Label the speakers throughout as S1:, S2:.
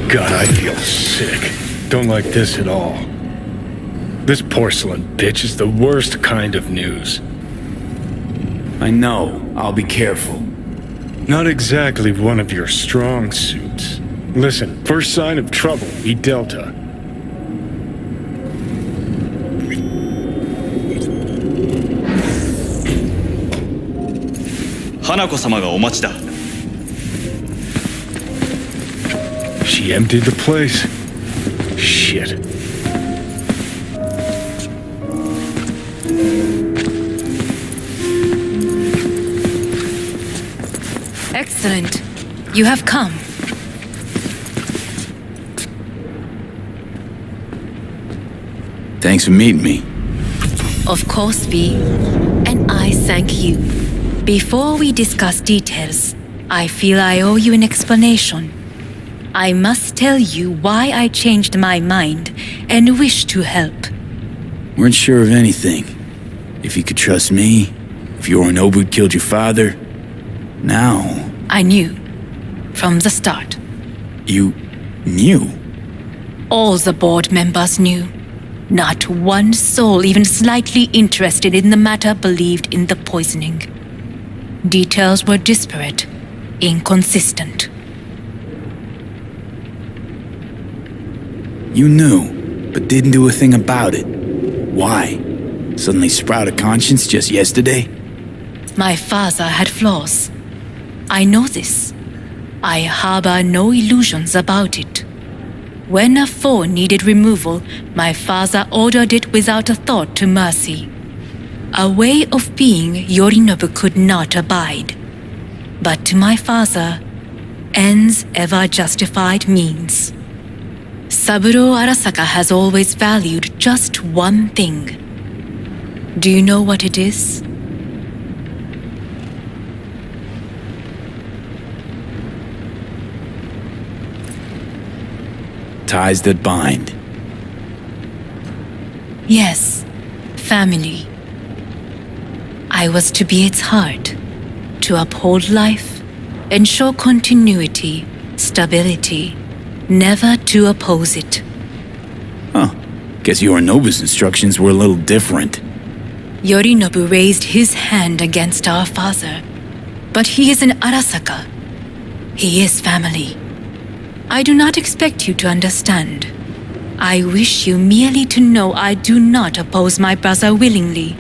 S1: God, I feel sick. Don't like this at all. This porcelain bitch is the worst kind of news.
S2: I know. I'll be careful.
S1: Not exactly one of your strong suits. Listen, first sign of trouble, eat Delta.
S3: Hanako 様がお待ちだ。
S1: She emptied the place. Shit.
S4: Excellent. You have come.
S2: Thanks for meeting me.
S4: Of course, V. And I thank you. Before we discuss details, I feel I owe you an explanation. I must tell you why I changed my mind and wish to help.
S2: Weren't sure of anything. If you could trust me, if Yorinobu killed your father. Now...
S4: I knew. From the start.
S2: You... knew?
S4: All the board members knew. Not one soul even slightly interested in the matter believed in the poisoning. Details were disparate, inconsistent.
S2: You knew, but didn't do a thing about it. Why? Suddenly sprout a conscience just yesterday?
S4: My father had flaws. I know this. I harbor no illusions about it. When a foe needed removal, my father ordered it without a thought to mercy. A way of being Yorinobu could not abide. But to my father, ends ever justified means. Saburo Arasaka has always valued just one thing. Do you know what it is?
S2: Ties that bind.
S4: Yes, family. I was to be its heart, to uphold life, ensure continuity, stability, never to oppose it.
S2: Huh. Guess Yorinobu's instructions were a little different.
S4: Yorinobu raised his hand against our father, but he is an Arasaka. He is family. I do not expect you to understand. I wish you merely to know I do not oppose my brother willingly,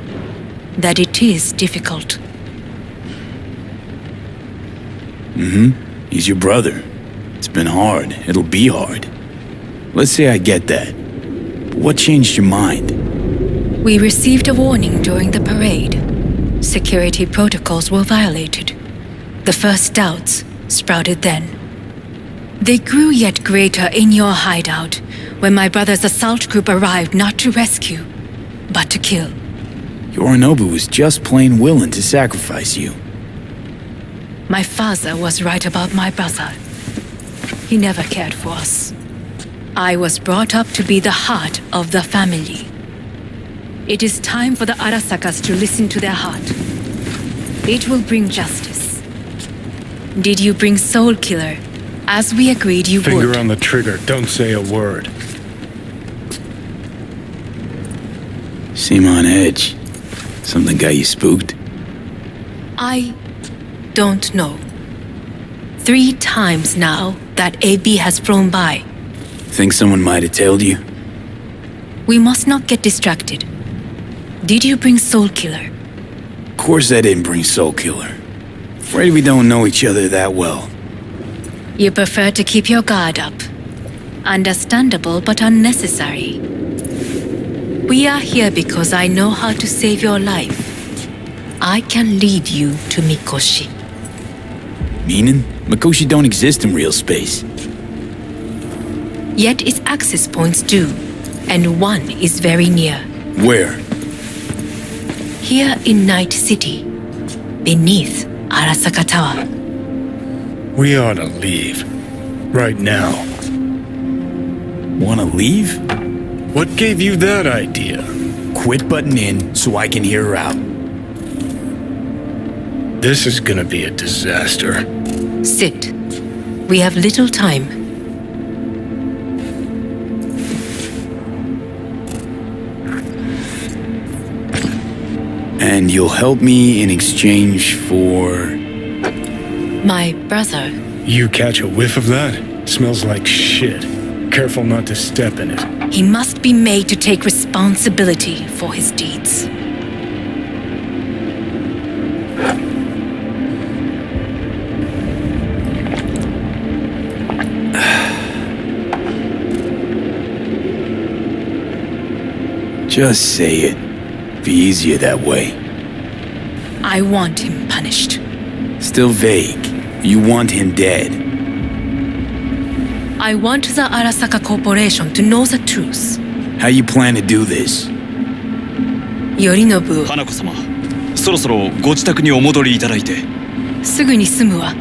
S4: that it is difficult.
S2: He's your brother. It's been hard. It'll be hard. Let's say I get that. But what changed your mind?
S4: We received a warning during the parade. Security protocols were violated. The first doubts sprouted then. They grew yet greater in your hideout when my brother's assault group arrived not to rescue, but to kill.
S2: Yorinobu was just plain willing to sacrifice you.
S4: My father was right about my brother. He never cared for us. I was brought up to be the heart of the family. It is time for the Arasakas to listen to their heart. It will bring justice. Did you bring Soul Killer, as we agreed you would?
S1: Finger on the trigger, don't say a word.
S2: Seem on edge. Something got you spooked?
S4: I don't know. 3 times now that AB has flown by.
S2: Think someone might have tailed you?
S4: We must not get distracted. Did you bring Soul Killer?
S2: Of course I didn't bring Soul Killer. Afraid we don't know each other that well.
S4: You prefer to keep your guard up. Understandable but unnecessary. We are here because I know how to save your life. I can lead you to Mikoshi.
S2: Meaning? Mikoshi don't exist in real space.
S4: Yet its access points do, and one is very near.
S2: Where?
S4: Here in Night City, beneath Arasaka Tower.
S1: We ought to leave. Right now.
S2: Wanna leave?
S1: What gave you that idea?
S2: Quit butting in so I can hear her out.
S1: This is gonna be a disaster.
S4: Sit. We have little time.
S2: And you'll help me in exchange for...
S4: My brother.
S1: You catch a whiff of that? Smells like shit. Careful not to step in it.
S4: He must be made to take responsibility for his deeds.
S2: Just say it. Be easier that way.
S4: I want him punished.
S2: Still vague. You want him dead.
S4: I want the Arasaka Corporation to know the truth.
S2: How you plan to do this?
S4: Yorinobu,
S3: 花子様、そろそろご自宅にお戻りいただいて。
S4: すぐに済むわ。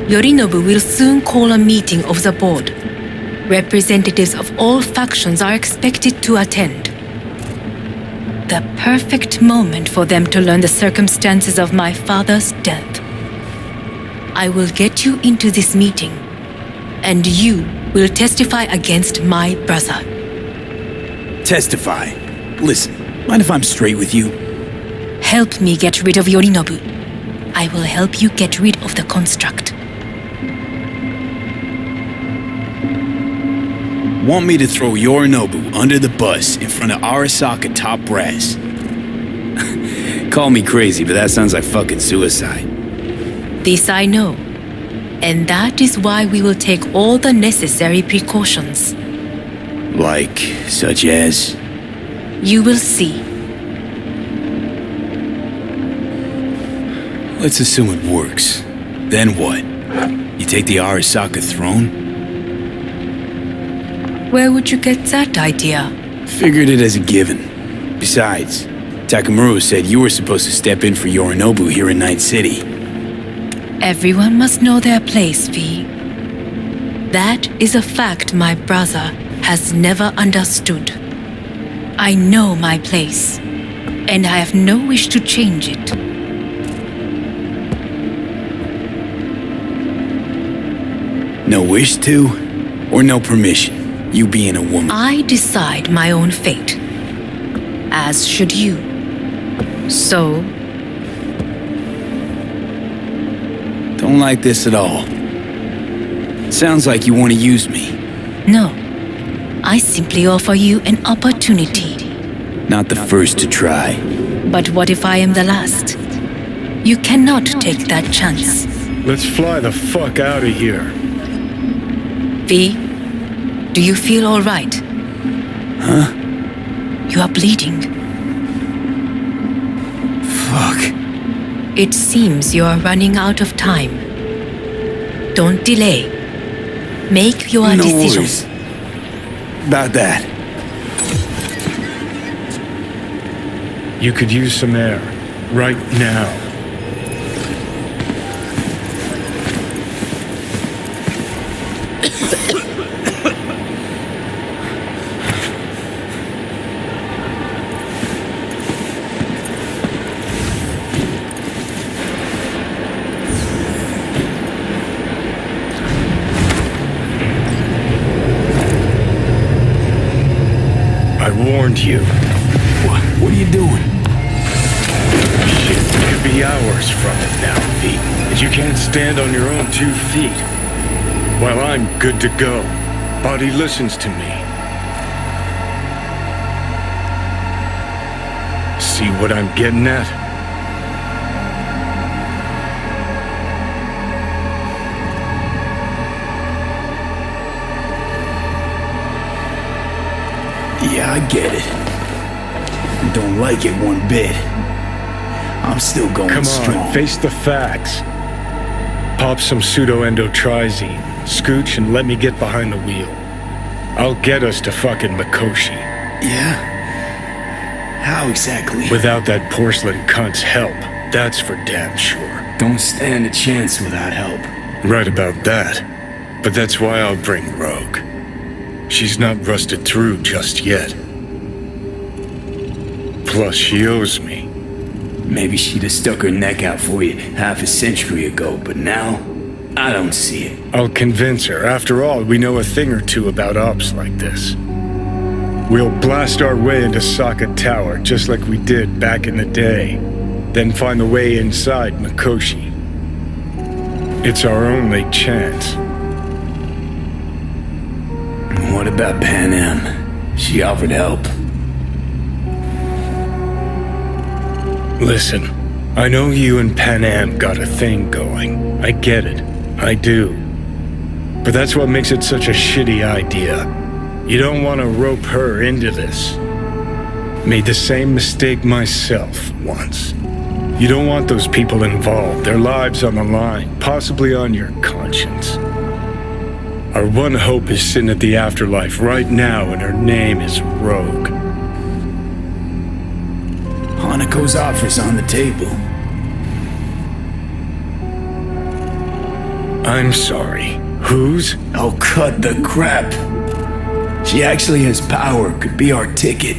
S4: Yorinobu will soon call a meeting of the board. Representatives of all factions are expected to attend. The perfect moment for them to learn the circumstances of my father's death. I will get you into this meeting, and you will testify against my brother.
S2: Testify. Listen, mind if I'm straight with you?
S4: Help me get rid of Yorinobu. I will help you get rid of the construct.
S2: Want me to throw Yorinobu under the bus in front of Arasaka top brass? Call me crazy, but that sounds like fucking suicide.
S4: This I know, and that is why we will take all the necessary precautions.
S2: Like, such as?
S4: You will see.
S2: Let's assume it works. Then what? You take the Arasaka throne?
S4: Where would you get that idea?
S2: Figured it as a given. Besides, Takamura said you were supposed to step in for Yorinobu here in Night City.
S4: Everyone must know their place, V. That is a fact my brother has never understood. I know my place, and I have no wish to change it.
S2: No wish to, or no permission? You being a woman.
S4: I decide my own fate, as should you. So,
S2: don't like this at all. Sounds like you want to use me.
S4: no. I simply offer you an opportunity.
S2: Not the first to try.
S4: But what if I am the last? You cannot take that chance.
S1: Let's fly the fuck out of here.
S4: V, do you feel all right?
S2: Huh?
S4: You are bleeding.
S2: Fuck.
S4: It seems you are running out of time. Don't delay. Make your
S2: No
S4: decision.
S2: worries about that.
S1: You could use some air. Right now. I warned you.
S2: What are you doing?
S1: Shit, you could be hours from it now, V. And you can't stand on your own 2 feet. Well, I'm good to go. Body listens to me. See what I'm getting at?
S2: Yeah, I get it. Don't like it one bit. I'm still going
S1: Come
S2: strong.
S1: on, face the facts. Pop some pseudo-endotrizine, scooch, and let me get behind the wheel. I'll get us to fucking Mikoshi.
S2: Yeah? How exactly?
S1: Without that porcelain cunt's help, that's for damn sure.
S2: Don't stand a chance without help.
S1: Right about that. But that's why I'll bring Rogue. She's not rusted through just yet. Plus, she owes me.
S2: Maybe she'd have stuck her neck out for you half a century ago, but now, I don't see it.
S1: I'll convince her. After all, we know a thing or two about ops like this. We'll blast our way into Sokka Tower, just like we did back in the day. Then find the way inside Mikoshi. It's our only chance.
S2: What about Pan Am? She offered help.
S1: Listen, I know you and Pan Am got a thing going. I get it. I do. But that's what makes it such a shitty idea. You don't want to rope her into this. Made the same mistake myself once. You don't want those people involved, their lives on the line, possibly on your conscience. Our one hope is sitting at the afterlife right now, and her name is Rogue.
S2: Hanako's offer's on the table.
S1: I'm sorry. Whose?
S2: Oh, cut the crap. She actually has power, could be our ticket.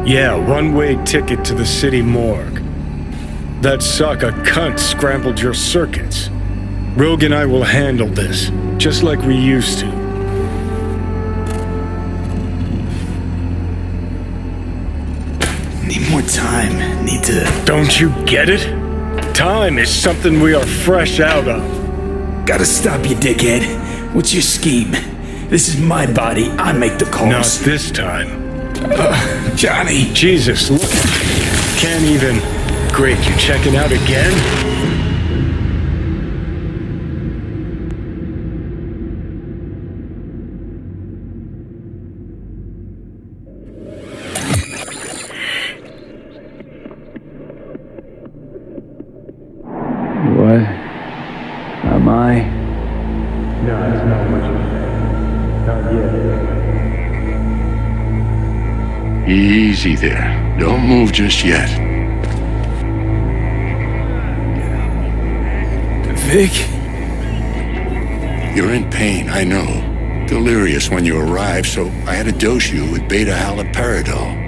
S1: Yeah, one-way ticket to the city morgue. That Sokka cunt scrambled your circuits. Rogue and I will handle this, just like we used to.
S2: Need more time. Need to...
S1: Don't you get it? Time is something we are fresh out of.
S2: Gotta stop you, dickhead. What's your scheme? This is my body. I make the calls.
S1: Not this time.
S2: Johnny.
S1: Jesus, look. Can't even... Great, you checking out again?
S2: What? Am I?
S1: No, it's not what you said. Not yet.
S5: Easy there. Don't move just yet.
S2: Vic?
S5: You're in pain, I know. Delirious when you arrived, so I had to dose you with beta-haloperidol.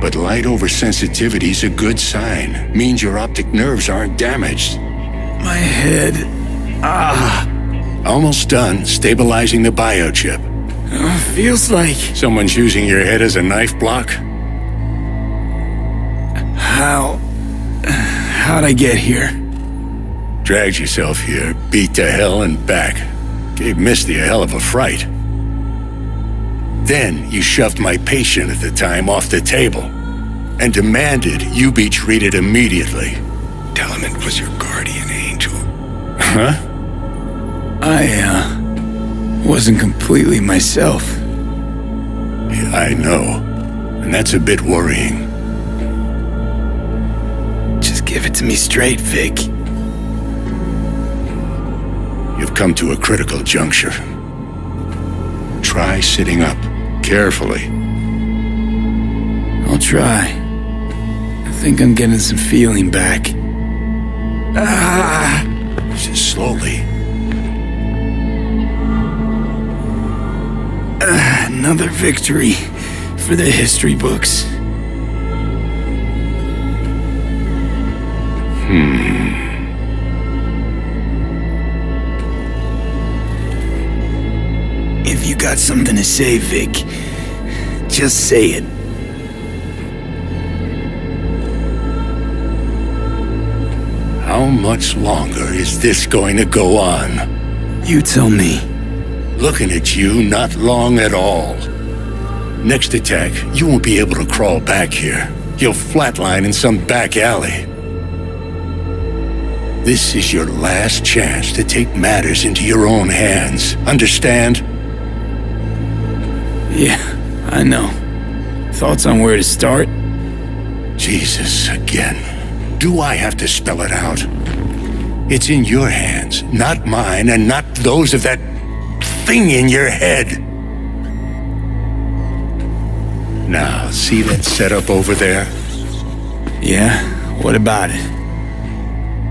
S5: But light oversensitivity's a good sign. Means your optic nerves aren't damaged.
S2: My head.
S5: Almost done stabilizing the biochip.
S2: Feels like...
S5: Someone's using your head as a knife block?
S2: How'd I get here?
S5: Dragged yourself here, beat to hell and back. Gave Misty a hell of a fright. Then you shoved my patient at the time off the table and demanded you be treated immediately.
S1: Tell him it was your guardian angel.
S5: Huh?
S2: I, wasn't completely myself.
S5: Yeah, I know. And that's a bit worrying.
S2: Just give it to me straight, Vic.
S5: You've come to a critical juncture. Try sitting up, carefully.
S2: I'll try. I think I'm getting some feeling back.
S5: Just slowly.
S2: Another victory for the history books. If you got something to say, Vic, just say it.
S5: How much longer is this going to go on?
S2: You tell me.
S5: Looking at you, not long at all. Next attack, you won't be able to crawl back here. You'll flatline in some back alley. This is your last chance to take matters into your own hands. Understand?
S2: Yeah, I know. Thoughts on where to start?
S5: Jesus, again. Do I have to spell it out? It's in your hands, not mine, and not those of that thing in your head. Now, see that setup over there?
S2: Yeah? What about it?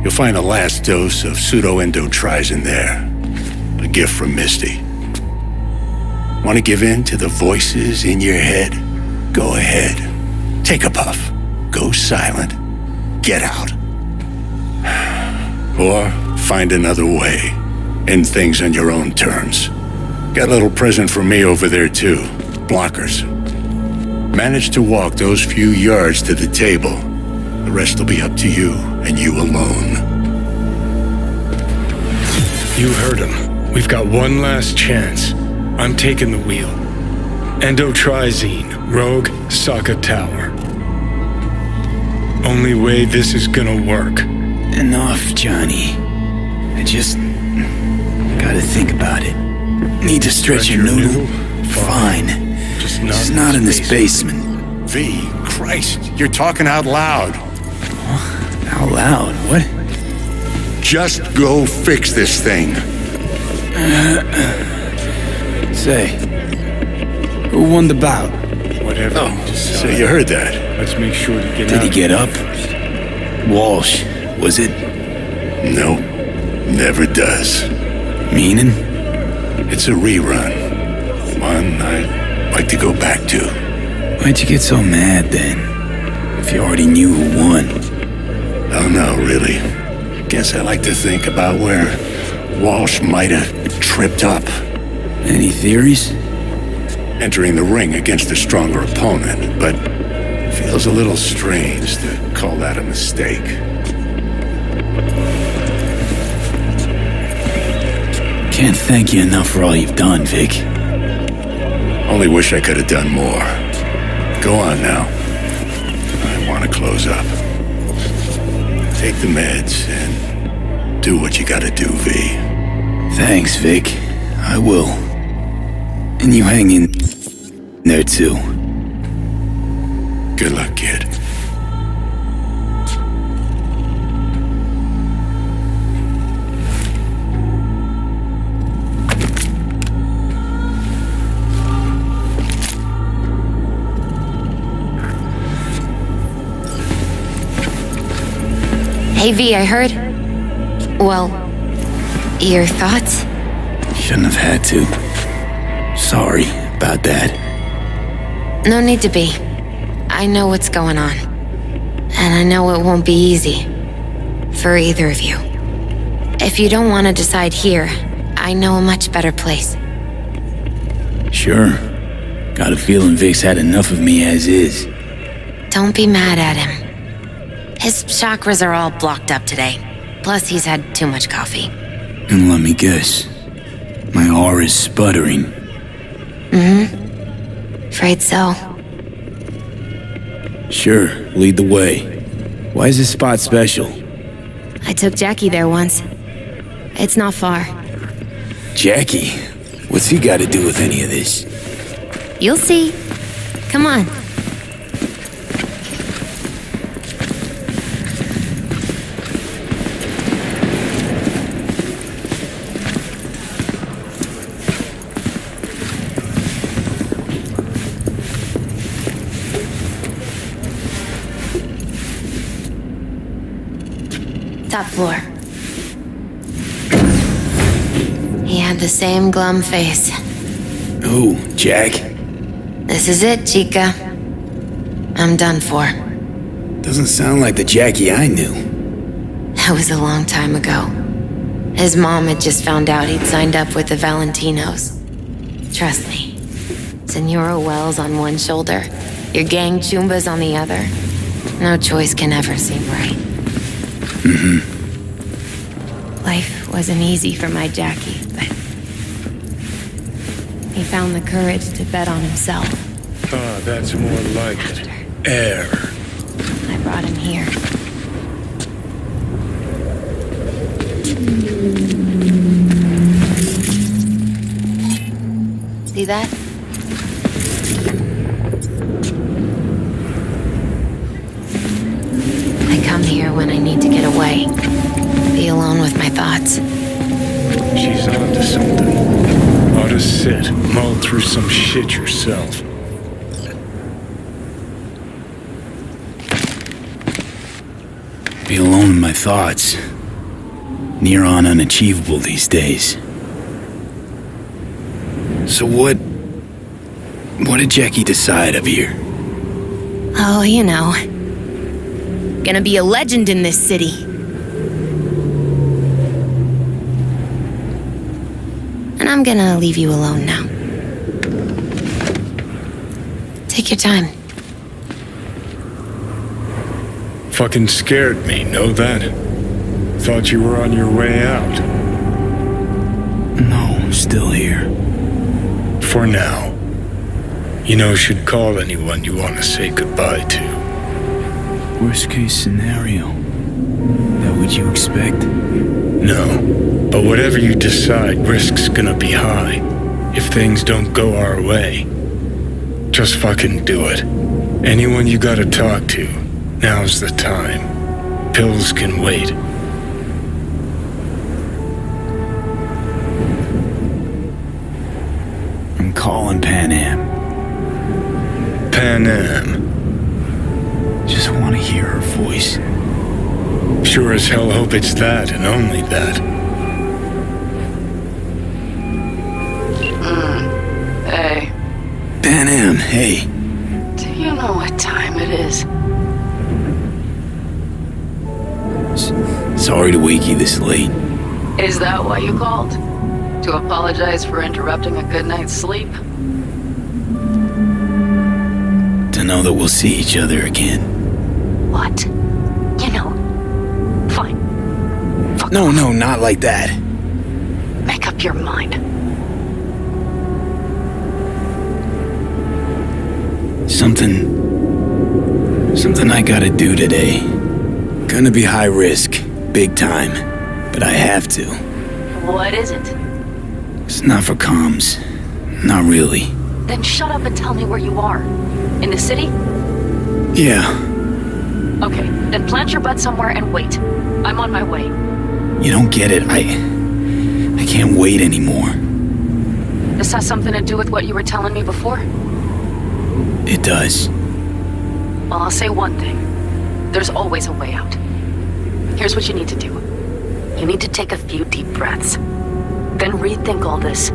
S5: You'll find a last dose of pseudo-endotrizin there. A gift from Misty. Want to give in to the voices in your head? Go ahead. Take a puff. Go silent. Get out. Or find another way. End things on your own terms. Got a little present for me over there, too. Blockers. Managed to walk those few yards to the table. The rest will be up to you, and you alone.
S1: You heard him. We've got one last chance. I'm taking the wheel. Endotrizine, Rogue, Sokka Tower. Only way this is gonna work.
S2: Enough, Johnny. I just gotta think about it. Need to stretch your noodle? Fine.
S1: Just
S2: not in this basement.
S5: V, Christ, you're talking out loud.
S2: Out loud? What?
S5: Just go fix this thing.
S2: Say, who won the bout?
S1: Whatever.
S5: So you heard that.
S1: Let's make sure to get out.
S2: Did he get up? Walsh, was it?
S5: Nope, never does.
S2: Meaning?
S5: It's a rerun. One I'd like to go back to.
S2: Why'd you get so mad then? If you already knew who won.
S5: Oh no, really. Guess I like to think about where Walsh might have tripped up.
S2: Any theories?
S5: Entering the ring against a stronger opponent, but feels a little strange to call that a mistake.
S2: Can't thank you enough for all you've done, Vic.
S5: Only wish I could have done more. Go on now. I want to close up. Take the meds and do what you gotta do, V.
S2: Thanks, Vic. I will. And you hang in there too.
S5: Good luck, kid.
S6: Hey V, I heard. Well, your thoughts?
S2: Shouldn't have had to. Sorry about that.
S6: No need to be. I know what's going on. And I know it won't be easy. For either of you. If you don't want to decide here, I know a much better place.
S2: Sure. Got a feeling Vic's had enough of me as is.
S6: Don't be mad at him. His chakras are all blocked up today. Plus, he's had too much coffee.
S2: And let me guess. My aura is sputtering.
S6: Afraid so.
S2: Sure, lead the way. Why is this spot special?
S6: I took Jackie there once. It's not far.
S2: Jackie? What's he got to do with any of this?
S6: You'll see. Come on. Top floor. He had the same glum face.
S2: Who, Jack?
S6: This is it, Chica. I'm done for.
S2: Doesn't sound like the Jackie I knew.
S6: That was a long time ago. His mom had just found out he'd signed up with the Valentinos. Trust me. Senora Wells on one shoulder, your gang Chumbas on the other. No choice can ever seem right. Life wasn't easy for my Jackie, but he found the courage to bet on himself.
S1: Ah, that's more like it. Air.
S6: I brought him here. See that? I come here when I need to get away. Be alone with my thoughts.
S1: She's onto something. Ought to sit, mull through some shit yourself.
S2: Be alone in my thoughts. Near on unachievable these days. So what did Jackie decide up here?
S6: Oh, you know. Gonna be a legend in this city. And I'm gonna leave you alone now. Take your time.
S1: Fucking scared me, know that? Thought you were on your way out.
S2: No, still here.
S1: For now. You know, should call anyone you want to say goodbye to.
S2: Worst case scenario. That what you expect?
S1: No, but whatever you decide, risk's gonna be high. If things don't go our way, just fucking do it. Anyone you gotta talk to, now's the time. Pills can wait.
S2: I'm calling Pan Am.
S1: Pan Am.
S2: Just want to hear her voice.
S1: Sure as hell hope it's that and only that.
S7: Hey,
S2: Pan Am, hey.
S7: do you know what time it is?
S2: Sorry to wake you this late.
S7: Is that why you called? To apologize for interrupting a good night's sleep?
S2: To know that we'll see each other again.
S7: What? You know, fine. Fuck
S2: No,
S7: off.
S2: no, not like that.
S7: Make up your mind.
S2: Something I gotta do today. Gonna be high risk, big time, but I have to.
S7: What is it?
S2: It's not for comms. Not really.
S7: Then shut up and tell me where you are. In the city?
S2: Yeah,
S7: Okay, then plant your butt somewhere and wait. I'm on my way.
S2: you don't get it. I can't wait anymore.
S7: This has something to do with what you were telling me before?
S2: It does.
S7: Well, I'll say one thing. There's always a way out. Here's what you need to do. You need to take a few deep breaths. Then rethink all this.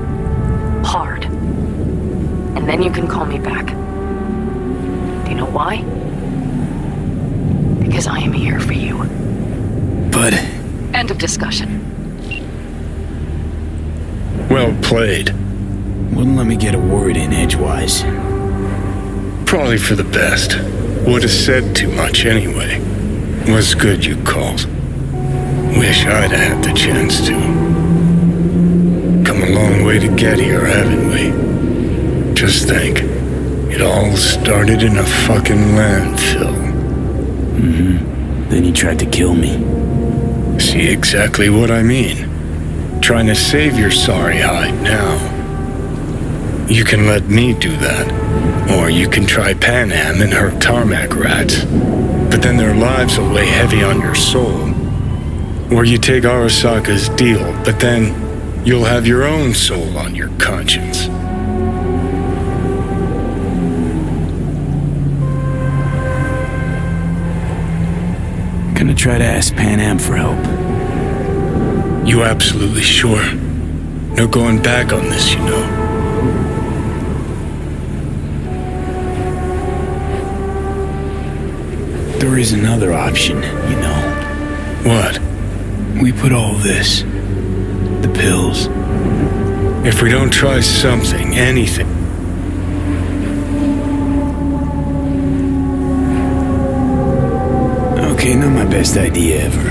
S7: Hard. And then you can call me back. Do you know why? Because I am here for you.
S2: But
S7: End of discussion.
S1: Well played.
S2: wouldn't let me get a word in edgewise.
S1: Probably for the best. Would've said too much anyway. Was good you called. Wish I'd had the chance to. Come a long way to get here, haven't we? Just think. It all started in a fucking landfill.
S2: Then you tried to kill me.
S1: See exactly what I mean. Trying to save your sorry hide now. You can let me do that. Or you can try Pan Am and her tarmac rats. But then their lives will weigh heavy on your soul. Or you take Arasaka's deal, but then you'll have your own soul on your conscience.
S2: Gonna try to ask Pan Am for help.
S1: You absolutely sure? No going back on this, you know.
S2: There is another option, you know.
S1: What?
S2: We put all this, the pills.
S1: If we don't try something, anything.
S2: Okay, not my best idea ever.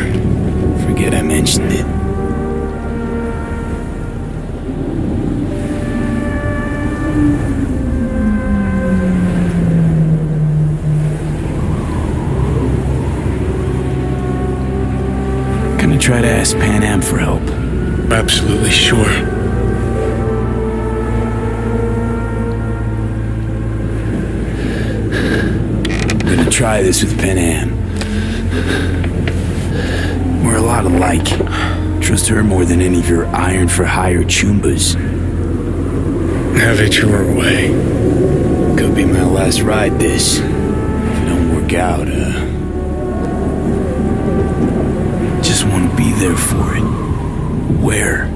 S2: Forget I mentioned it. Gonna try to ask Pan Am for help.
S1: Absolutely sure.
S2: Gonna try this with Pan Am. We're a lot alike. Trust her more than any of your iron for hire chumbas.
S1: Have it your way.
S2: Could be my last ride this. If it don't work out, just want to be there for it. Where?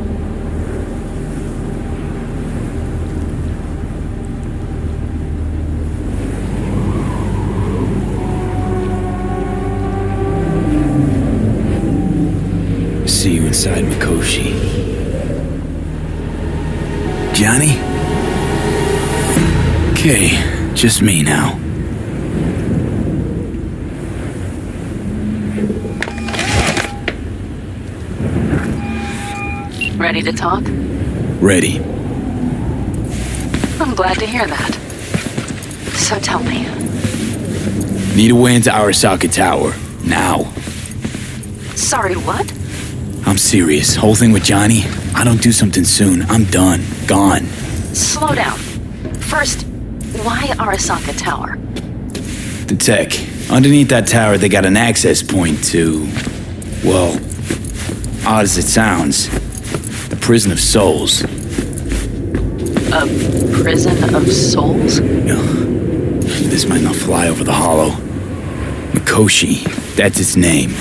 S2: See you inside Mikoshi. Johnny? Okay, just me now.
S7: Ready to talk?
S2: Ready.
S7: I'm glad to hear that. So tell me,
S2: Need a way into Arasaka Tower. Now.
S7: sorry, what?
S2: I'm serious. Whole thing with Johnny, I don't do something soon, I'm done. Gone.
S7: Slow down. First, why Arasaka Tower?
S2: The tech. Underneath that tower, they got an access point to... well, odd as it sounds, the prison of souls.
S7: A prison of souls?
S2: This might not fly over the hollow. Mikoshi, that's its name.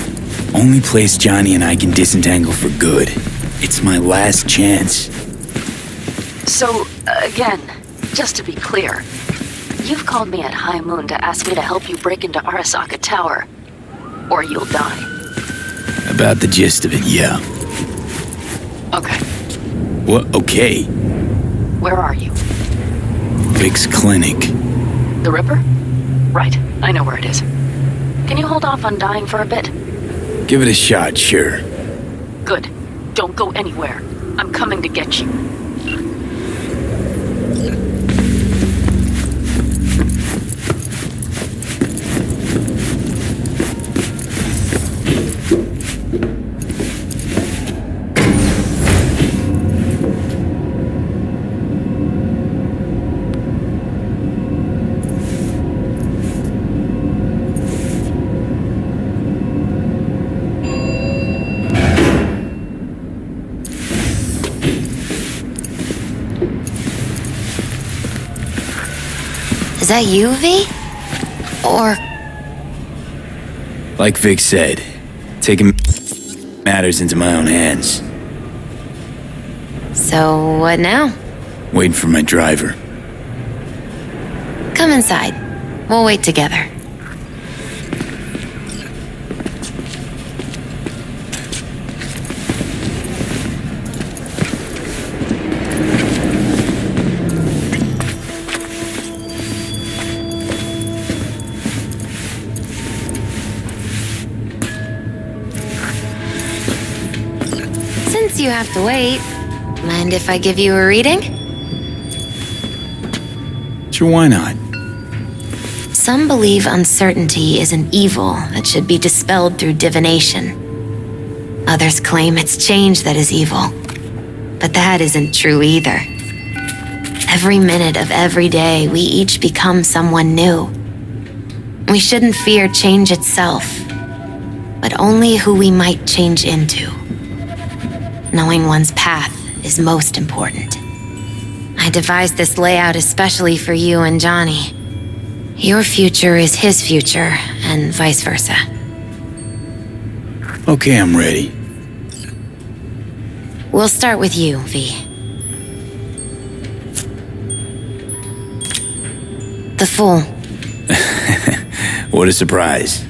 S2: Only place Johnny and I can disentangle for good. It's my last chance.
S7: So, again, just to be clear, you've called me at High Moon to ask me to help you break into Arasaka Tower, or you'll die.
S2: About the gist of it, yeah.
S7: Okay,
S2: What? Okay.
S7: where are you?
S2: Vic's clinic.
S7: The Ripper? Right, I know where it is. Can you hold off on dying for a bit?
S2: Give it a shot, sure.
S7: Good. Don't go anywhere. I'm coming to get you.
S6: Is that you, V? Or
S2: Like Vic said, taking matters into my own hands.
S6: so what now?
S2: Waiting for my driver.
S6: Come inside. We'll wait together. Since you have to wait, mind if I give you a reading?
S2: Sure, why not?
S6: Some believe uncertainty is an evil that should be dispelled through divination. Others claim it's change that is evil. But that isn't true either. Every minute of every day, we each become someone new. We shouldn't fear change itself, but only who we might change into. Knowing one's path is most important. I devised this layout especially for you and Johnny. Your future is his future, and vice versa.
S2: Okay, I'm ready.
S6: We'll start with you, V. The Fool.
S2: What a surprise.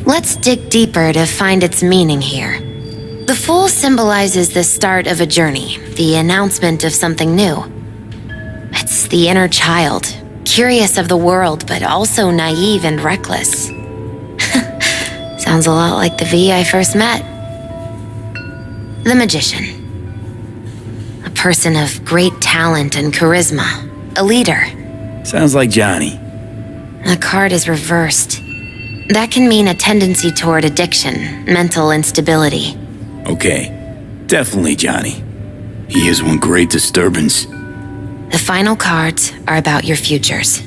S6: Let's dig deeper to find its meaning here. The Fool symbolizes the start of a journey, the announcement of something new. It's the inner child, curious of the world, but also naive and reckless. Sounds a lot like the V I first met. The Magician. A person of great talent and charisma. A leader.
S2: Sounds like Johnny.
S6: The card is reversed. That can mean a tendency toward addiction, mental instability.
S2: Okay, definitely Johnny. He is one great disturbance.
S6: The final cards are about your futures.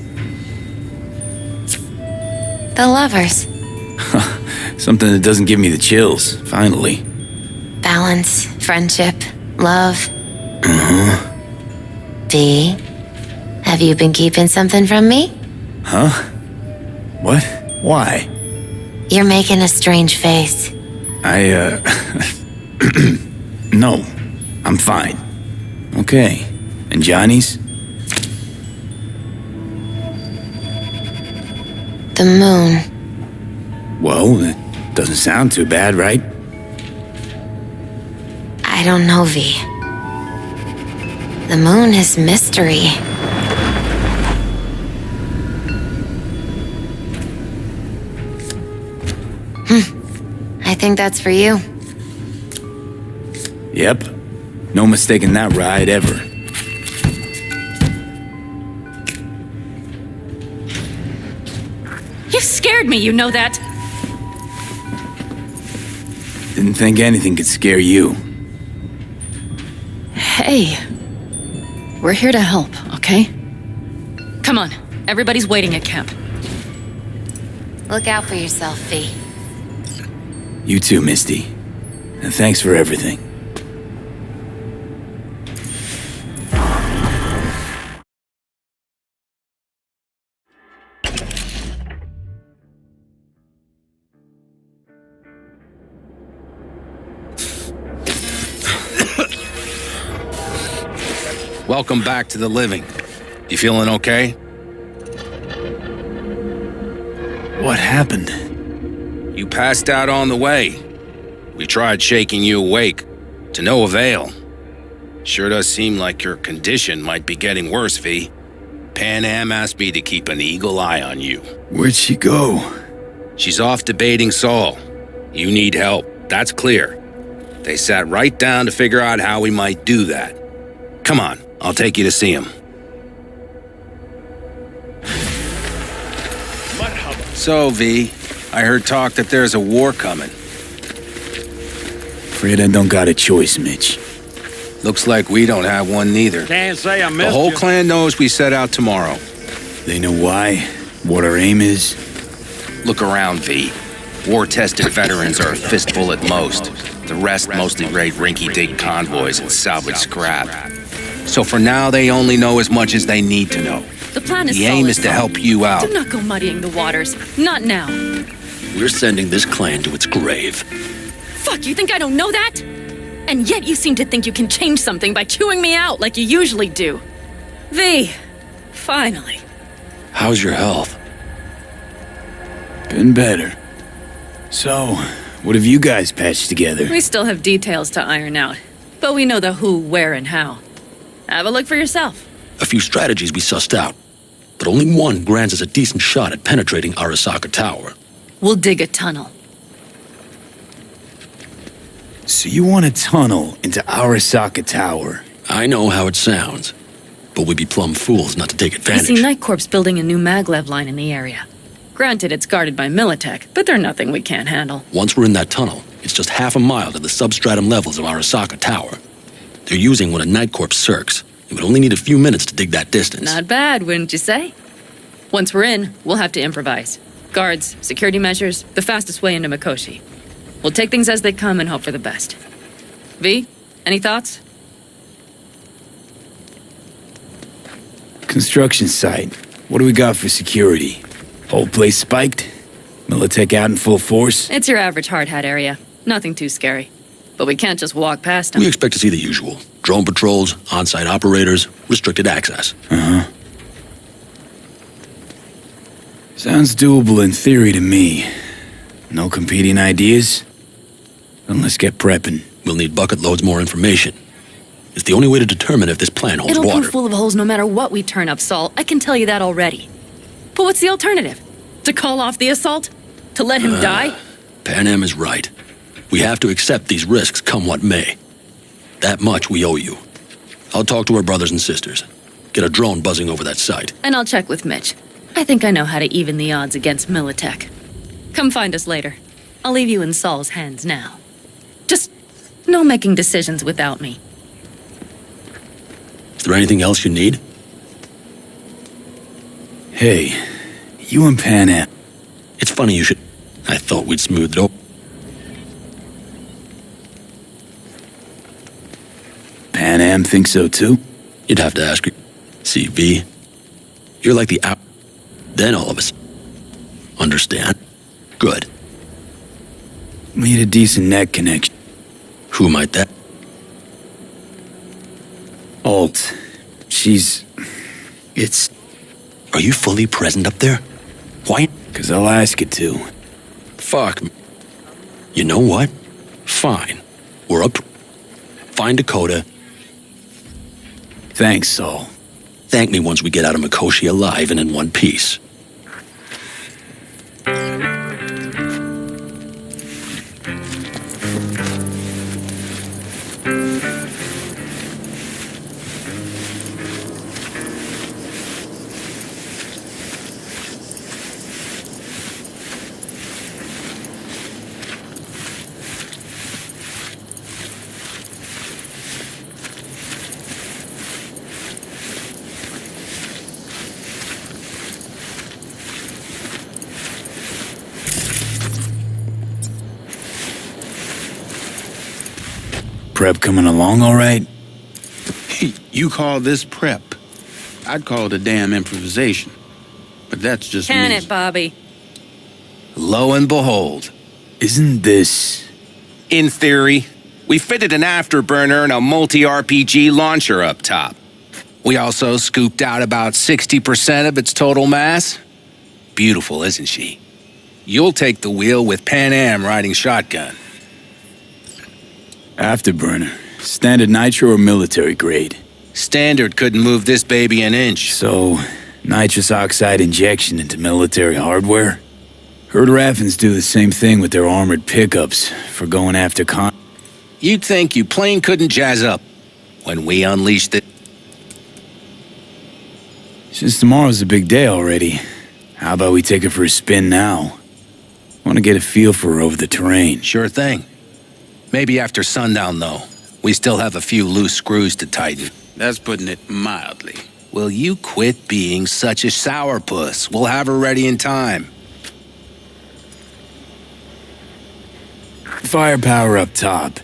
S6: The Lovers.
S2: Something that doesn't give me the chills, finally.
S6: Balance, friendship, love. V, have you been keeping something from me?
S2: Huh? What? Why?
S6: You're making a strange face.
S2: No, I'm fine. Okay, and Johnny's?
S6: The moon.
S2: Well, it doesn't sound too bad, right?
S6: I don't know, V. The moon is mystery. I think that's for you.
S2: Yep. No mistaking that ride ever.
S4: You scared me, you know that.
S2: Didn't think anything could scare you.
S7: Hey. We're here to help, okay? Come on. Everybody's waiting at camp.
S6: Look out for yourself, V.
S2: You too, Misty. And thanks for everything.
S8: Welcome back to the living. You feeling okay?
S2: What happened?
S8: You passed out on the way. We tried shaking you awake, to no avail. Sure does seem like your condition might be getting worse, V. Pan Am asked me to keep an eagle eye on you.
S2: Where'd she go?
S8: She's off debating Saul. You need help, that's clear. They sat right down to figure out how we might do that. Come on, I'll take you to see him. So, V, I heard talk that there's a war coming.
S2: Afraid I don't got a choice, Mitch.
S8: Looks like we don't have one neither.
S9: Can't say I
S8: The
S9: missed
S8: whole
S9: you.
S8: clan knows we set out tomorrow.
S2: They know why? What our aim is?
S8: Look around, V. War-tested veterans are a fistful at most. The rest mostly raid rinky-dink convoys and salvage scrap. So for now, they only know as much as they need to know.
S7: The plan is
S8: The aim is to help you out.
S7: Do not go muddying the waters. Not now.
S9: We're sending this clan to its grave.
S7: Fuck, you think I don't know that? And yet you seem to think you can change something by chewing me out like you usually do. V, finally.
S9: How's your health?
S2: Been better. So, what have you guys patched together?
S7: We still have details to iron out, but we know the who, where, and how. Have a look for yourself.
S9: A few strategies we sussed out, but only one grants us a decent shot at penetrating Arasaka Tower.
S7: We'll dig a tunnel.
S2: So you want a tunnel into Arasaka Tower?
S9: I know how it sounds, but we'd be plumb fools not to take
S7: I
S9: advantage.
S7: see Night Corp's building a new maglev line in the area. Granted, it's guarded by Militech, but they're nothing we can't handle.
S9: Once we're in that tunnel, it's just half a mile to the substratum levels of Arasaka Tower. They're using one of Night Corp's circs. It would only need a few minutes to dig that distance.
S7: Not bad, wouldn't you say? Once we're in, we'll have to improvise. Guards, security measures, the fastest way into Mikoshi. We'll take things as they come and hope for the best. V, any thoughts?
S2: Construction site. What do we got for security? Whole place spiked? Militech out in full force?
S7: It's your average hard hat area. Nothing too scary. But we can't just walk past them.
S9: We expect to see the usual. Drone patrols, on-site operators, restricted access.
S2: Uh-huh. Sounds doable in theory to me. No competing ideas? Then let's get prepping.
S9: We'll need bucket loads more information. It's the only way to determine if this plan holds
S7: It'll
S9: water.
S7: prove full of holes no matter what we turn up, Saul. I can tell you that already. But what's the alternative? To call off the assault? To let him die?
S9: Pan Am is right. We have to accept these risks come what may. That much we owe you. I'll talk to our brothers and sisters. Get a drone buzzing over that site.
S7: And I'll check with Mitch. I think I know how to even the odds against Militech. Come find us later. I'll leave you in Saul's hands now. Just no making decisions without me.
S9: Is there anything else you need?
S2: Hey, you and Pan Am.
S9: It's funny you should... I thought we'd smoothed it over.
S2: Pan Am think so too?
S9: You'd have to ask her. See, V, you're like the out... Then all of us. Understand? Good.
S2: We need a decent net connection.
S9: Who might that?
S2: Alt. It's...
S9: Are you fully present up there? Why?
S2: 'Cause I'll ask it to.
S9: Fuck. You know what? Fine. We're up. Find Dakota.
S2: Thanks, Saul.
S9: Thank me once we get out of Mikoshi alive and in one piece.
S2: Prep coming along all right?
S10: You call this prep? I'd call it a damn improvisation. But that's just
S11: Can
S10: me.
S11: it, Bobby?
S8: Lo and behold,
S2: Isn't this...
S8: in theory, we fitted an afterburner and a multi-RPG launcher up top. We also scooped out about 60% of its total mass. Beautiful, isn't she? You'll take the wheel with Pan Am riding shotgun.
S2: Afterburner? Standard nitro or military grade?
S8: Standard couldn't move this baby an inch.
S2: So, nitrous oxide injection into military hardware? Heard Raffens do the same thing with their armored pickups for going after
S8: You'd think you plain couldn't jazz up when we unleashed it.
S2: Since tomorrow's a big day already, how about we take her for a spin now? Want to get a feel for her over the terrain.
S8: Sure thing. Maybe after sundown, though. We still have a few loose screws to tighten.
S10: That's putting it mildly.
S8: Will you quit being such a sourpuss? We'll have her ready in time.
S2: Firepower up top.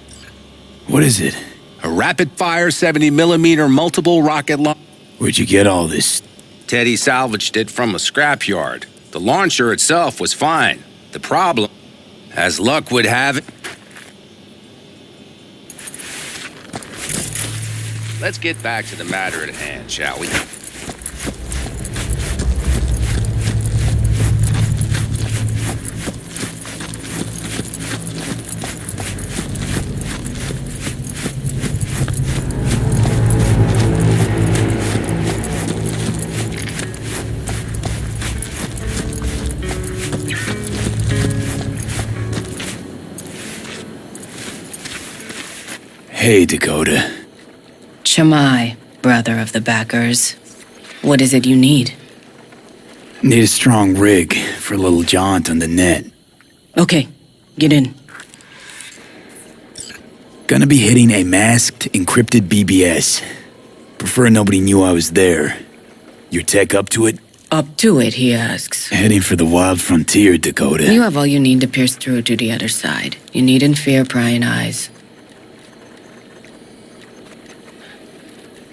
S2: What is it?
S8: A rapid-fire 70mm multiple rocket launcher.
S2: Where'd you get all this?
S8: Teddy salvaged it from a scrapyard. The launcher itself was fine. The problem, as luck would have it... Let's get back to the matter at hand, shall we?
S2: Hey, Dakota.
S11: Chamai, brother of the backers. What is it you need?
S2: Need a strong rig for a little jaunt on the net.
S11: Okay, get in.
S2: Gonna be hitting a masked, encrypted BBS. Prefer nobody knew I was there. Your tech up to it?
S11: Up to it, he asks.
S2: Heading for the wild frontier, Dakota.
S11: You have all you need to pierce through to the other side. You needn't fear prying eyes.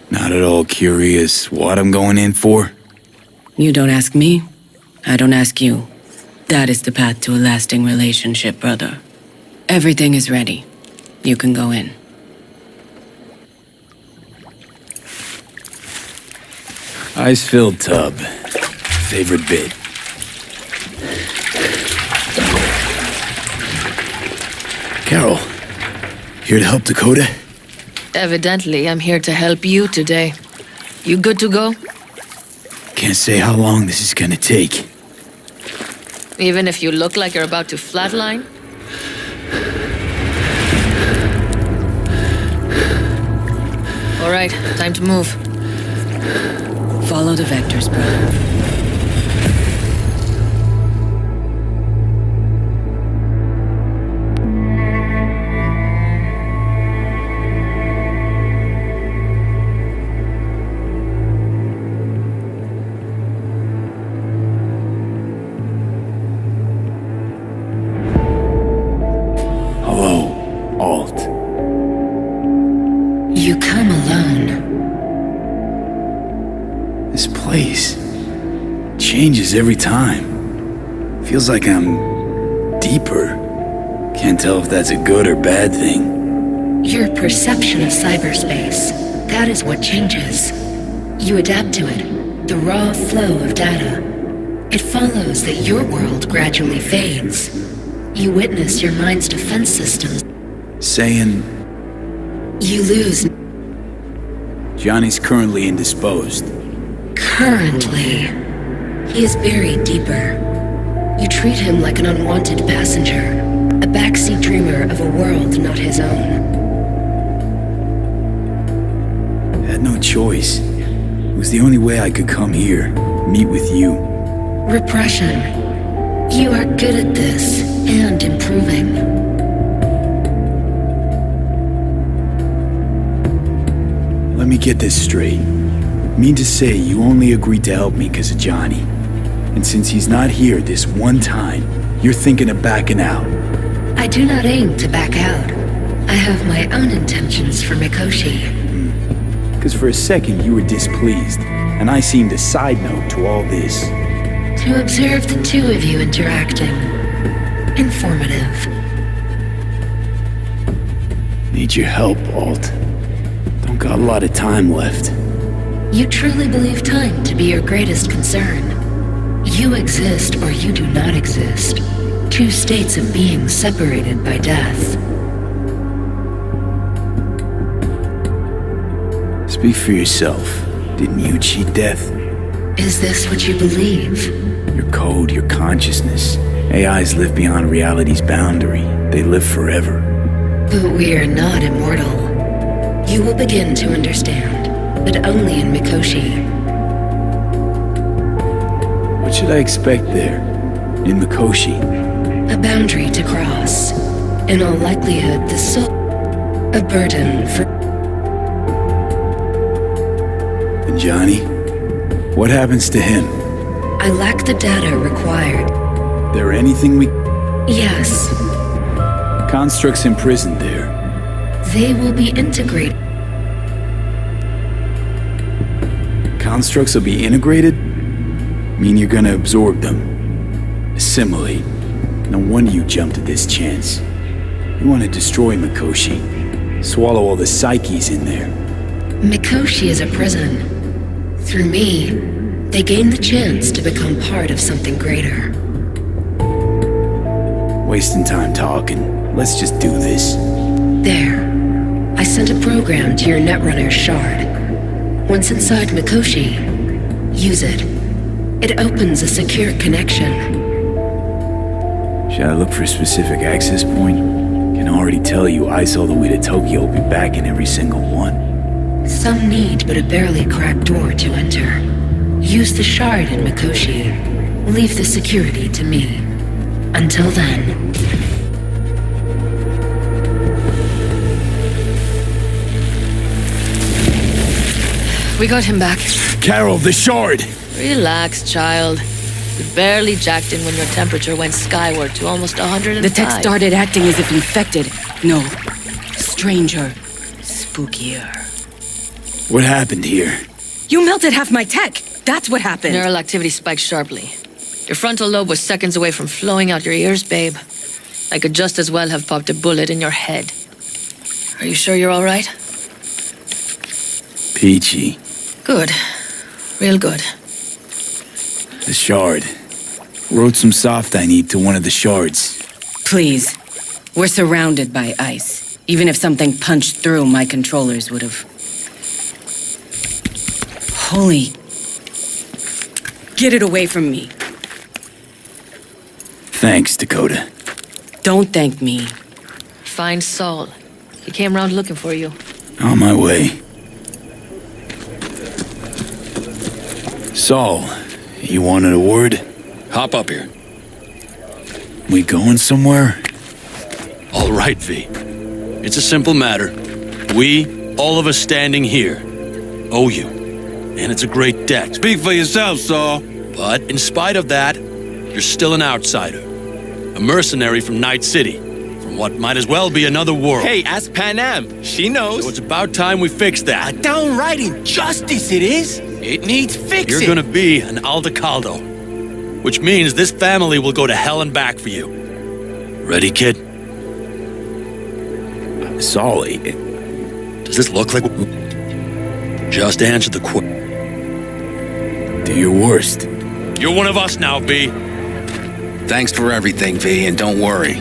S2: Not at all curious what I'm going in for?
S11: You don't ask me, I don't ask you. That is the path to a lasting relationship, brother. Everything is ready. You can go in.
S2: Ice-filled tub. Favorite bit. Carol, here to help Dakota?
S7: Evidently, I'm here to help you today. You good to go?
S2: Can't say how long this is gonna take.
S7: Even if you look like you're about to flatline? All right, time to move.
S11: Follow the vectors, brother.
S6: You come alone.
S2: This place changes every time. Feels like I'm deeper. Can't tell if that's a good or bad thing.
S12: Your perception of cyberspace, that is what changes. You adapt to it, the raw flow of data. It follows that your world gradually fades. You witness your mind's defense systems.
S2: Saying...
S12: You lose.
S2: Johnny's currently indisposed.
S12: Currently, he is buried deeper. You treat him like an unwanted passenger, a backseat dreamer of a world not his own.
S2: I had no choice. It was the only way I could come here, meet with you.
S12: Repression. You are good at this, and improving.
S2: Let me get this straight. Mean to say you only agreed to help me because of Johnny. And since he's not here this one time, you're thinking of backing out.
S12: I do not aim to back out. I have my own intentions for Mikoshi.
S2: Because for a second you were displeased, and I seemed a side note to all this.
S12: To observe the two of you interacting. Informative.
S2: Need your help, Alt. Don't got a lot of time left.
S12: You truly believe time to be your greatest concern. You exist or you do not exist. Two states of being separated by death.
S2: Speak for yourself. Didn't you cheat death?
S12: Is this what you believe?
S2: Your code, your consciousness. AIs live beyond reality's boundary. They live forever.
S12: But we are not immortal. You will begin to understand, but only in Mikoshi.
S2: What should I expect there? In Mikoshi?
S12: A boundary to cross. In all likelihood, the soul. A burden for.
S2: And Johnny? What happens to him?
S12: I lack the data required.
S2: There anything we...
S12: Yes.
S2: Constructs imprisoned there.
S12: They will be integrated.
S2: Constructs will be integrated? Mean you're gonna absorb them. Assimilate. No wonder you jumped at this chance. You want to destroy Mikoshi. Swallow all the psyches in there.
S12: Mikoshi is a prison. Through me, they gain the chance to become part of something greater.
S2: Wasting time talking. Let's just do this.
S12: There. I sent a program to your Netrunner's shard. Once inside Mikoshi, use it. It opens a secure connection.
S2: Should I look for a specific access point? Can already tell you ice all the way to Tokyo will be back in every single one.
S12: Some need but a barely cracked door to enter. Use the shard in Mikoshi. Leave the security to me. Until then...
S7: We got him back.
S2: Carol, the shard!
S7: Relax, child. You barely jacked in when your temperature went skyward to almost 105.
S11: The tech started acting as if infected. No. Stranger. Spookier.
S2: What happened here?
S11: You melted half my tech! That's what happened!
S7: Neural activity spiked sharply. Your frontal lobe was seconds away from flowing out your ears, babe. I could just as well have popped a bullet in your head. Are you sure you're all right?
S2: Peachy.
S7: Good. Real good.
S2: The shard. Wrote some soft I need to one of the shards.
S11: Please. We're surrounded by ice. Even if something punched through, my controllers would have... Holy... Get it away from me.
S2: Thanks, Dakota.
S11: Don't thank me.
S7: Find Saul. He came round looking for you.
S2: On my way. Saul, you wanted a word?
S9: Hop up here.
S2: We going somewhere?
S9: All right, V. It's a simple matter. We, all of us standing here, owe you. And it's a great debt.
S10: Speak for yourself, Saul.
S9: But in spite of that, you're still an outsider. A mercenary from Night City. From what might as well be another world.
S13: Hey, ask Pan Am. She knows.
S9: So it's about time we fix that.
S13: A downright injustice it is. It needs fixing.
S9: You're gonna be an Aldecaldo. Which means this family will go to hell and back for you. Ready, kid?
S2: Saul,
S9: does this look like... Just answer the question.
S2: Do your worst.
S9: You're one of us now, V.
S8: Thanks for everything, V, and don't worry.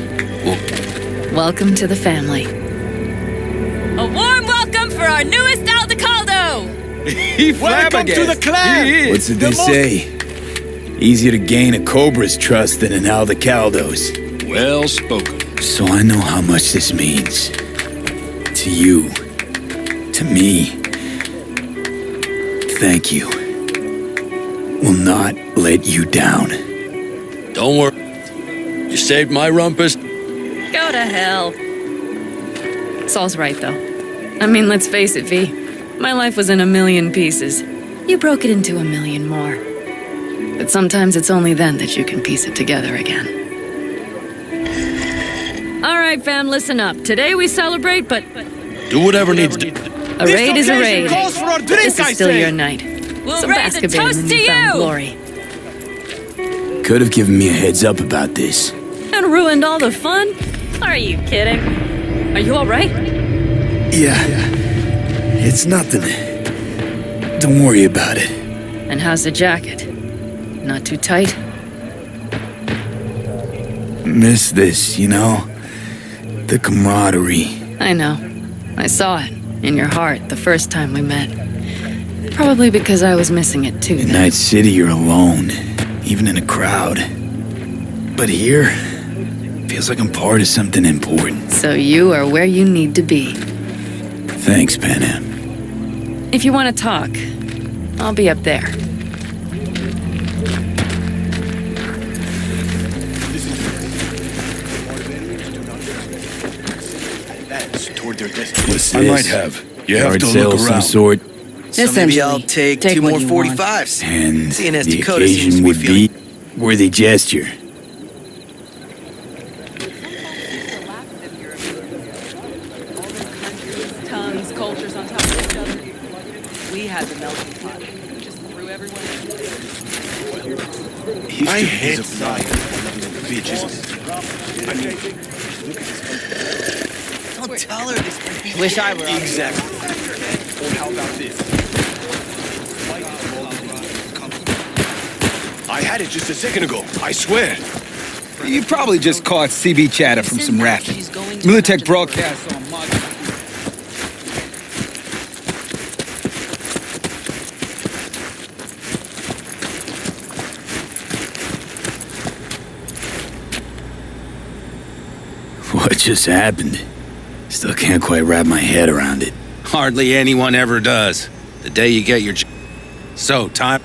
S7: Welcome to the family.
S4: A warm welcome for our newest Aldecaldo!
S13: Welcome to the clan!
S2: What's it they say? Easier to gain a Cobra's trust than an Aldecaldo's.
S9: Well spoken.
S2: So I know how much this means. To you. To me. Thank you. Will not let you down.
S9: Don't worry. You saved my rumpus.
S11: Go to hell. Saul's right, though. I mean, let's face it, V. My life was in a million pieces. You broke it into a million more. But sometimes it's only then that you can piece it together again. All right, fam, listen up. Today we celebrate, but
S9: Do whatever needs to.
S11: a raid is a raid.
S13: Calls for a drink,
S11: This is
S13: I
S11: still
S13: say.
S11: your night.
S4: We'll
S11: So
S4: raise
S11: bask
S4: a
S11: a bit in
S4: toast
S11: the
S4: to
S11: newfound
S4: you!
S11: glory.
S2: Could have given me a heads up about this.
S11: And ruined all the fun? Are you kidding? Are you all right?
S2: Yeah. It's nothing. Don't worry about it.
S11: And how's the jacket? Not too tight?
S2: Miss this, you know? The camaraderie.
S11: I know. I saw it in your heart the first time we met. Probably because I was missing it too.
S2: In Night City, you're alone, even in a crowd. But here, feels like I'm part of something important.
S11: So you are where you need to be.
S2: Thanks, Pan Am.
S11: If you want to talk, I'll be up there.
S2: What's this?
S5: I might have. You have
S2: Yard
S5: to
S2: sale
S5: look
S2: of some
S5: around.
S2: sort,
S14: So maybe I'll take two
S11: what
S14: more
S11: you want.
S14: 45s.
S2: and
S14: Seeing as
S2: the
S14: Dakota seems
S2: occasion
S14: to be
S2: would be worthy gesture.
S11: Tons, cultures on top of each other. We had the melting pot. Just threw everyone in.
S5: I hate bitches.
S14: Don't tell her this.
S11: Wish I were.
S5: Exactly. Or how about this? I had it just a second ago. I swear.
S13: You probably just caught CB chatter from some rapping. Militech broadcast on mod.
S2: What just happened? Still can't quite wrap my head around it.
S8: Hardly anyone ever does. The day you get your... So, time...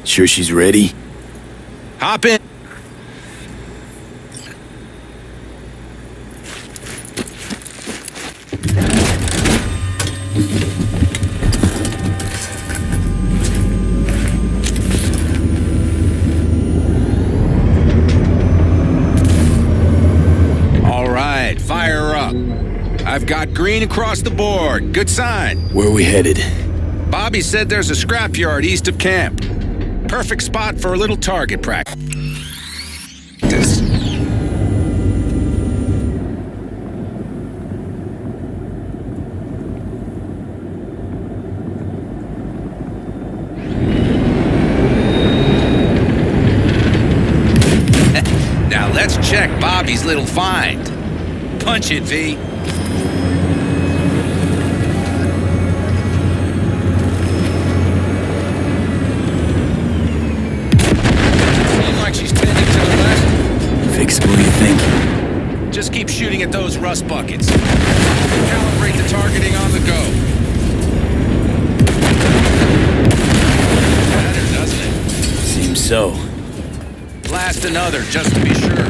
S2: Sure she's ready?
S8: Hop in. All right, fire up. I've got green across the board. Good sign.
S2: Where are we headed?
S8: Bobby said there's a scrapyard east of camp. Perfect spot for a little target practice. Now let's check Bobby's little find. Punch it, V.
S2: Fixable, you think?
S8: Just keep shooting at those rust buckets. Calibrate the targeting on the go. Better, doesn't it?
S2: Seems so.
S8: Blast another, just to be sure.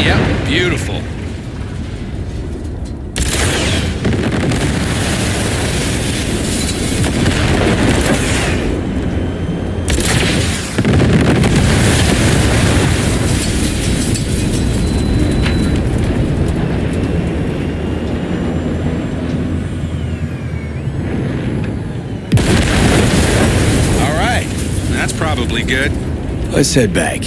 S8: Yep, beautiful. All right, that's probably good.
S2: Let's head back.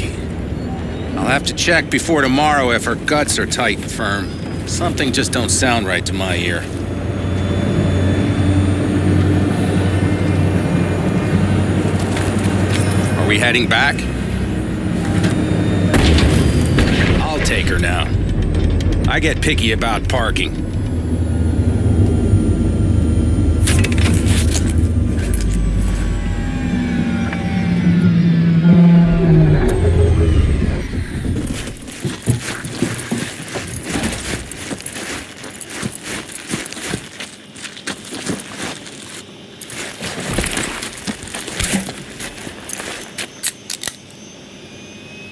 S8: I'll have to check before tomorrow if her guts are tight and firm. Something just don't sound right to my ear. Are we heading back? I'll take her now. I get picky about parking.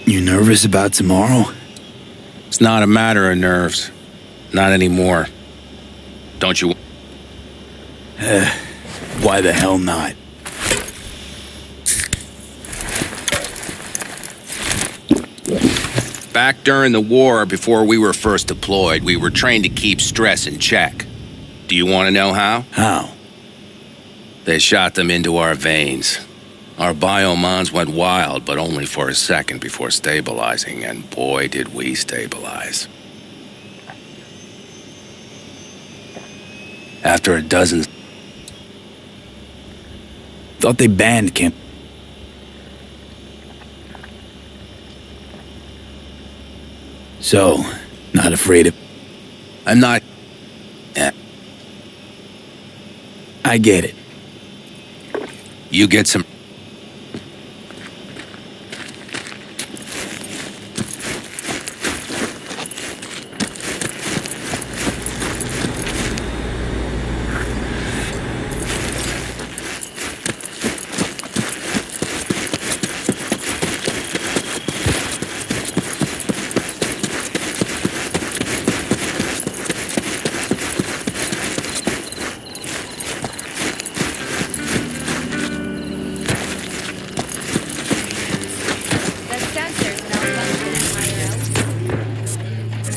S2: You nervous about tomorrow?
S8: It's not a matter of nerves. Not anymore. Don't you?
S2: Why the hell not?
S8: Back during the war, before we were first deployed, we were trained to keep stress in check. Do you want to know how?
S2: How?
S8: They shot them into our veins. Our biomons went wild, but only for a second before stabilizing, and boy, did we stabilize. After a dozen...
S2: Thought they banned camp. So, not afraid of...
S8: I'm not...
S2: I get it.
S8: You get some...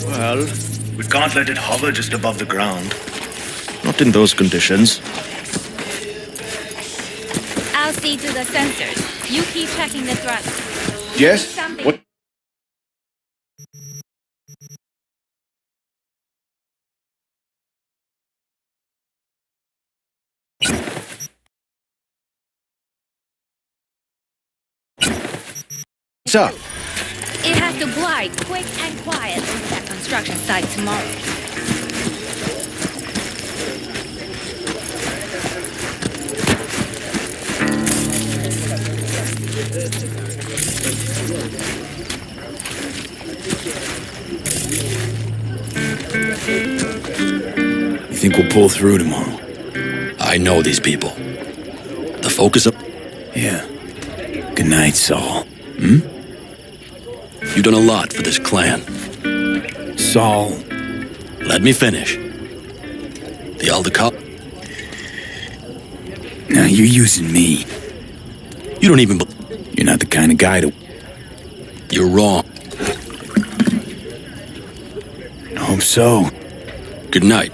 S15: Well, we can't let it hover just above the ground. Not in those conditions.
S16: I'll see to the sensors. You keep checking the thrust.
S15: Yes? What? What's up?
S16: It has to glide quick and quiet over that construction site tomorrow.
S2: You think we'll pull through tomorrow?
S9: I know these people. The focus of...
S2: Yeah. Good night, Saul.
S9: You've done a lot for this clan.
S2: Saul.
S9: Let me finish. The Aldecott...
S2: Now you're using me.
S9: You don't even...
S2: You're not the kind of guy to...
S9: You're wrong.
S2: I hope so.
S9: Good night.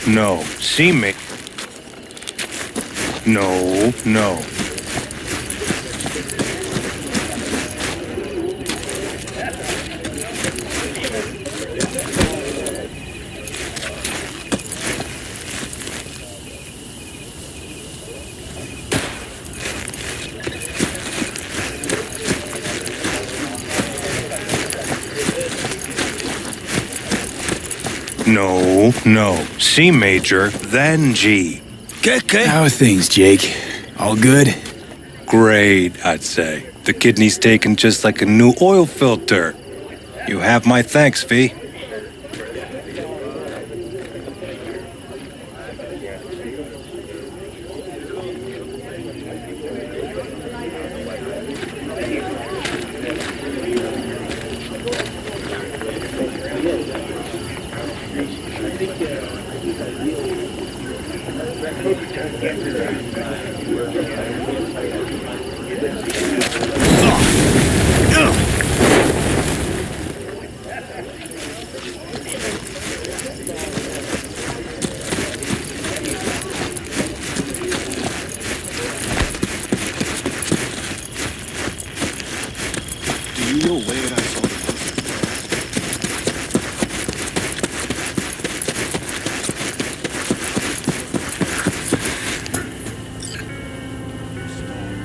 S1: No. See me. No. No. C major, then G.
S2: How are things, Jake? All good?
S1: Great, I'd say. The kidney's taken just like a new oil filter. You have my thanks, V.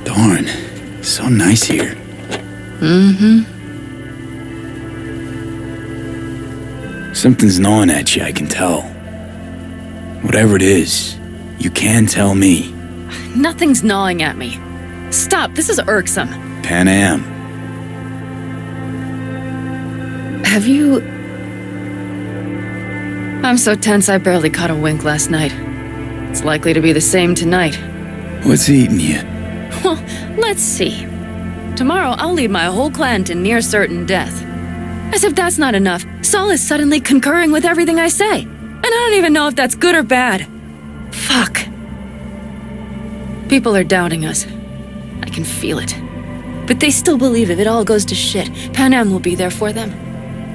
S2: Darn, so nice here. Something's gnawing at you, I can tell. Whatever it is, you can tell me.
S11: Nothing's gnawing at me. Stop, this is irksome.
S2: Pan Am.
S11: Have you... I'm so tense I barely caught a wink last night. It's likely to be the same tonight.
S2: What's eating you?
S11: Well, let's see. Tomorrow I'll lead my whole clan to near certain death. As if that's not enough, Saul is suddenly concurring with everything I say. And I don't even know if that's good or bad. Fuck. People are doubting us. I can feel it. But they still believe if it all goes to shit, Pan Am will be there for them.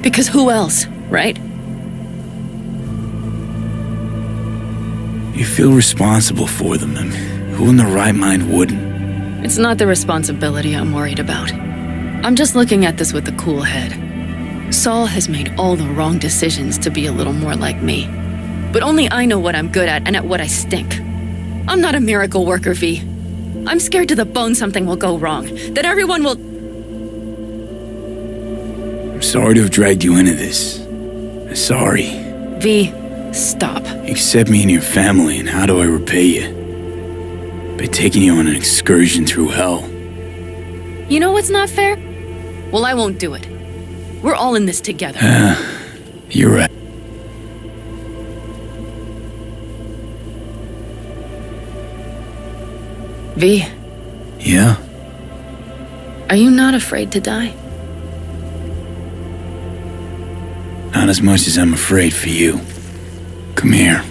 S11: Because who else, right?
S2: You feel responsible for them, and who in their right mind wouldn't?
S11: It's not the responsibility I'm worried about. I'm just looking at this with a cool head. Saul has made all the wrong decisions to be a little more like me. But only I know what I'm good at and at what I stink. I'm not a miracle worker, V. I'm scared to the bone something will go wrong. That everyone will...
S2: I'm sorry to have dragged you into this. Sorry.
S11: V, stop.
S2: You accept me and your family, and how do I repay you? By taking you on an excursion through hell.
S11: You know what's not fair? Well, I won't do it. We're all in this together.
S2: You're right.
S11: V.
S2: Yeah?
S11: Are you not afraid to die?
S2: Not as much as I'm afraid for you. Come here.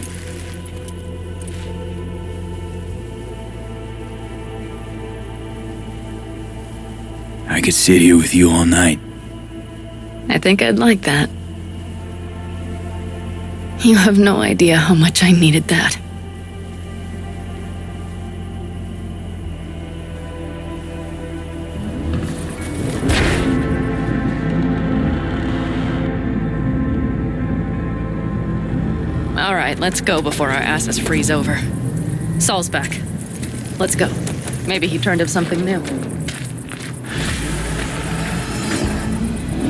S2: I could sit here with you all night.
S11: I think I'd like that. You have no idea how much I needed that. All right, let's go before our asses freeze over. Saul's back. Let's go. Maybe he turned up something new.